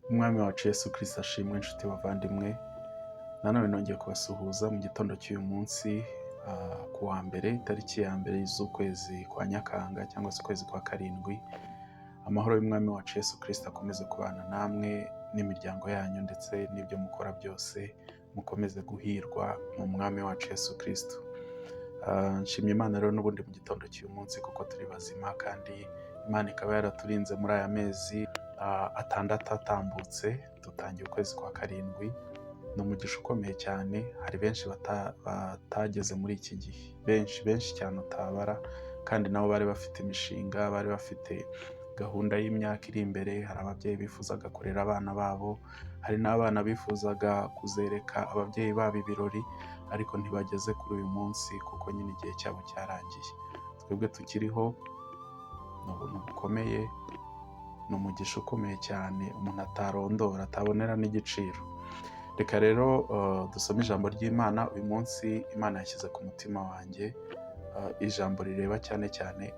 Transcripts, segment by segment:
Umwami wacu Yesu Kristo ashimwe, inshuti bavandimwe. Nanone nongeye kubasuhuza mu gitondo cy'uyu munsi ku wa mbere, itariki ya mbere z'ukwezi kwa Nyakanga cyangwa se ukwezi kwa karindwi. Amahoro y'umwami wacu Yesu Kristo akomeze kubana namwe n'imiryango yanyu, ndetse n'ibyo mukora byose mukomeze guhirwa mu mwami wacu Yesu Kristo. Nshimye Imana rero n'ubundi mu gitondo cy'uyu munsi kuko turi bazima, kandi Imana ikaba yaraturinze muri aya mezi atandatu atambutse. Dutangiye ukwezi kwa karindwi, ni umugisha ukomeye cyane. Hari benshi batageze muri iki gihe, benshi cyane utabara, kandi nabo bari bafite imishinga, bari bafite gahunda y'imyaka iri imbere. Hari ababyeyi bifuzaga kurera abana babo, hari n'abana bifuzaga kuzereka ababyeyi babo ibirori, ariko ntibageze kuri uyu munsi kuko nyine igihe cyabo cyarangiye. Twebwe tukiriho ni ubuntu bukomeye, ni umugisha ukomeye cyane umuntu atarondora, atabonera n'igiciro. Reka rero dusome ijambo ry'Imana uyu munsi. Imana yashyize ku mutima wanjye ijambo rireba cyane cyane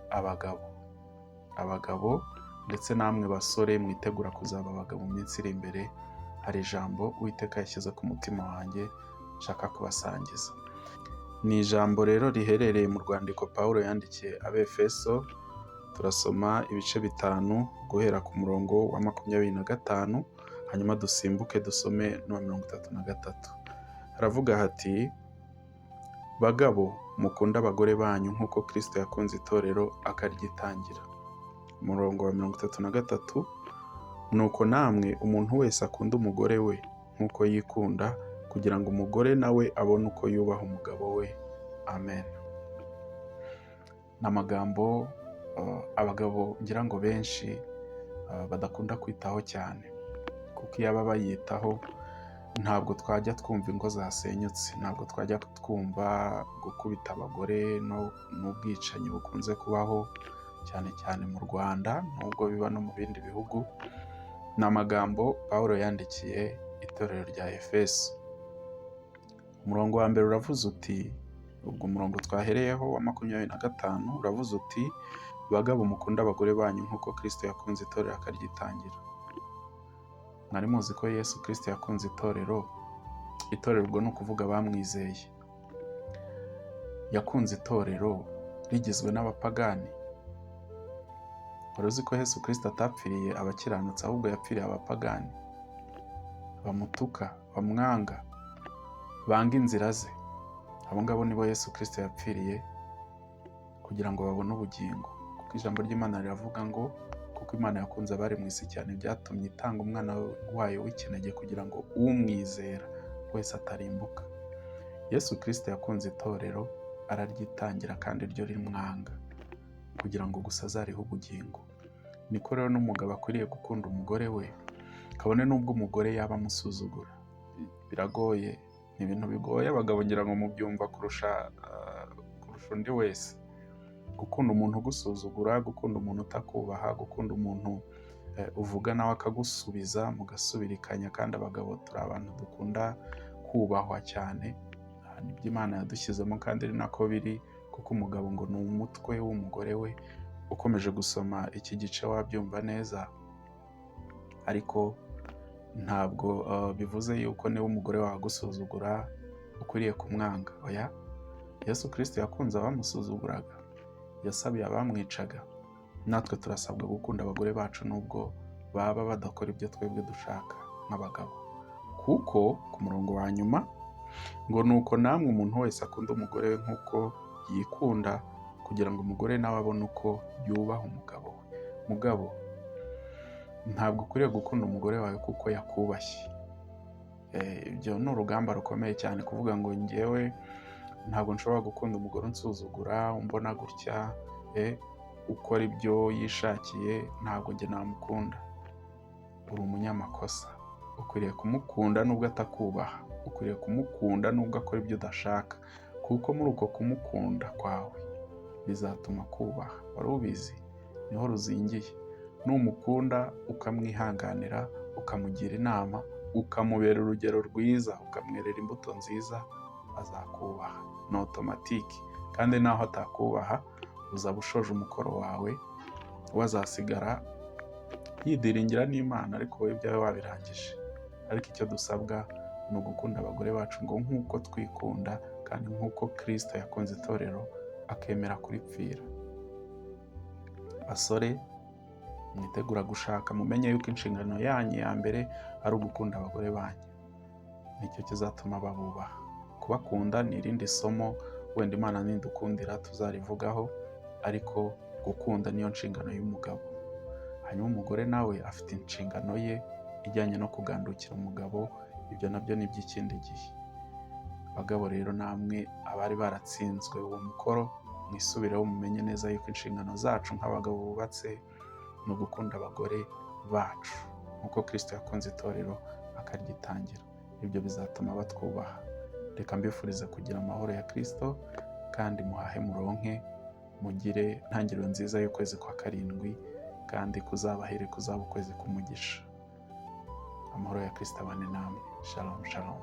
abagabo ndetse namwe basore mwitegura kuzaba abagabo mu minsi iri imbere. Hari ijambo Uwiteka yashyize ku mutima wanjye nshaka kubasangiza. Ni ijambo rero riherereye mu rwandiko Pawulo yandikiye Abefeso. Turasoma ibice 5 guhera ku murongo wa 25, hanyuma dusimbuke dusome no 33. Haravuga hati: bagabo mukunda abagore banyu nk'uko Kristo yakunze itorero akaryitangira. Umurongo wa 33: nuko namwe umuntu wese akunda umugore we nk'uko yikunda, kugira ngo umugore nawe abone uko yubaha umugabo we. Amen. N'amagambo abagabo ngira ngo benshi badakunda kwitaho cyane, kuko iyo aba bayitaho ntabwo twajya twumva ingo zasenyutse, ntabwo twajya twumva gukubita abagore n'ubwicanyi bukunze kubaho cyane cyane mu Rwanda, nubwo biba no mu bindi bihugu. Ni amagambo Pawulo yandikiye itorero rya Efeso. Umurongo wa mbere uravuze uti, ubwo umurongo twahereyeho wa 25 uravuze uti: bagabo mukunda abagore banyu nk'uko Kristo yakunze itorero akaryitangira. Mwari muzi ko Yesu Kristo yakunze itorero ubwo ni ukuvuga bamwizeye. Yakunze itorero rigizwe n'abapagani. Wari uzi ko Yesu Kristo atapfiriye abakiranutsi, ahubwo yapfiriye abapagani bamutuka, bamwanga, banga inzira ze. Abo ngabo nibo Yesu Kristo yapfiriye kugira ngo babone ubugingo, kuko ijambo ry'Imana riravuga ngo kuko Imana yakunze abari mu isi cyane byatumye itanga umwana wayo w'ikinege, kugira ngo umwizera wese atarimbuka. Yesu Kristo yakunze itorero araryitangira, kandi ryo rimwanga, kugira ngo gusa azariho ubugingo. Niko rero n'umugabo akwiriye gukunda umugore we, kabone n'ubwo umugore yaba amusuzugura. Biragoye, ni ibintu bigoye abagabo ngira ngo mubyumva kurusha undi wese. Gukunda umuntu ugusuzugura, gukunda umuntu utakubaha, gukunda umuntu uvuga nawe akagusubiza mugasubirikanya. Kandi abagabo turi abantu dukunda kubahwa cyane, nibyo Imana yadushyizemo, kandi ari nako biri, kuko umugabo ngo ni umutwe w'umugore we. Ukomeje gusoma iki gice wabyumva neza, ariko ntabwo bivuze yuko niba umugore wawe agusuzugura ukwiriye kumwanga. Oya, Yesu Kristo yakunze abamusuzuguraga, yasabiye abamwicaga. Natwe turasabwa gukunda abagore bacu nubwo baba badakora ibyo twebwe dushaka nk'abagabo. Kuko ku murongo wa nyuma ngo nuko namwe umuntu wese akunda umugore we nk'uko yikunda, kugira ngo umugore nawe abone uko yubaha umugabo we. Mugabo, ntabwo ukwiriye gukunda umugore wawe kuko yakubashye. Ibyo ni urugamba rukomeye cyane, kuvuga ngo njyewe ntabwo nshobora gukunda umugore unsuzugura, umbona gutya, ukora ibyo yishakiye, ntabwo njye namukunda. Uri umunyamakosa. Ukwiriye kumukunda nubwo atakubaha, ukwiriye kumukunda nubwo akora ibyo udashaka, kuko muri uko kumukunda kwawe bizatuma kubaha. Wari ubizi? Niho ruzingiye. Numukunda ukamwihanganira, ukamugira inama, ukamubera urugero rwiza, ukamwerera imbuto nziza, azakubaha. Ni automatique. Kandi naho atakubaha uzaba ushoje umukoro wawe, wazasigara yidiringira n'Imana, ariko wowe ibyawe wabirangije. Ariko icyo dusabwa ni ugukunda abagore bacu ngo nk'uko twikunda, kandi nk'uko Kristo yakunze itorero akemera kuripfira. Basore, mwitegura gushaka, mumenye yuko inshingano yanyu ya mbere ari ugukunda abagore banyu. Nicyo kizatuma babubaha. Kubakunda ni irindi somo, wenda Imana nidukundira tuzarivugaho, ariko gukunda niyo nshingano y'umugabo. Hanyuma umugore nawe afite inshingano ye ijyanye no kugandukira umugabo, ibyo nabyo ni iby'ikindi gihe. Bagabo rero, namwe abari baratsinzwe uwo mukoro, mwisubireho mumenye neza yuko inshingano zacu nk'abagabo bubatse ni ugukunda abagore bacu nk'uko Kristo yakunze itorero akaryitangira. Ibyo bizatuma batwubaha. Reka mbifurize kugira amahoro ya Kristo, kandi muhahe muronke, mugire intangiriro nziza y'ukwezi kwa karindwi, kandi kuzaba ukwezi k'umugisha. Amahoro ya Kristo abane namwe. Shalom, shalom.